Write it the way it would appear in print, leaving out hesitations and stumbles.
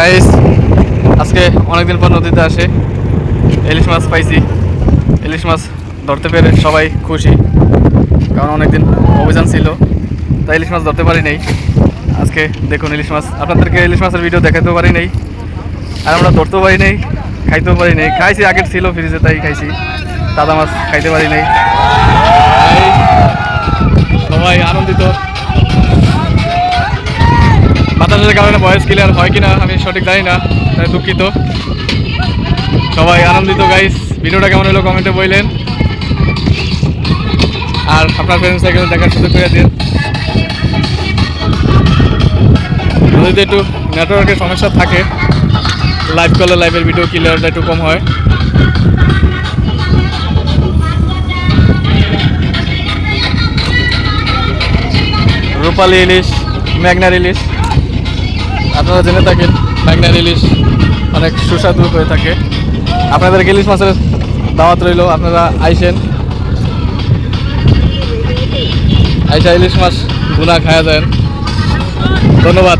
Guys আজকে অনেকদিন পর নদীতে আসে ইলিশ মাছ পাইছি। ইলিশ মাছ ধরতে পেরে সবাই খুশি, কারণ অনেকদিন অভিযান ছিল, তাই ইলিশ মাছ ধরতে পারি নাই। আজকে দেখুন ইলিশ মাছ, আপনাদেরকে ইলিশ মাছের ভিডিও দেখাতেও পারি নাই, আর আমরা ধরতেও পারি নাই, খাইতেও পারি নাই। খাইছি, আগের ছিল ফ্রিজে, তাই খাইছি। দাদা মাছ খাইতে পারি নাই। সবাই আনন্দিত। বাতাসের কারণে ভয়েস ক্লিয়ার হয় কিনা আমি সঠিক জানি না, তাই দুঃখিত। সবাই আনন্দিত গাইস। ভিডিওটা কেমন হলো কমেন্টে বললেন, আর আপনার ফ্রেন্ড সাইকেল দেখার সুযোগ করে দিন। নদীতে একটু নেটওয়ার্কের সমস্যা থাকে, লাইভ করলে লাইভের ভিডিও ক্লিয়ারটা একটু কম হয়। রূপালী ইলিশ, মেঘনার ইলিশ, আপনারা জেনে থাকেন মেঘনার ইলিশ অনেক সুস্বাদু হয়ে থাকে। আপনাদের ইলিশ মাছের দাওয়াত রইল, আপনারা আইসেন, আইসা ইলিশ মাছ ভুনা খাওয়া যায়। ধন্যবাদ।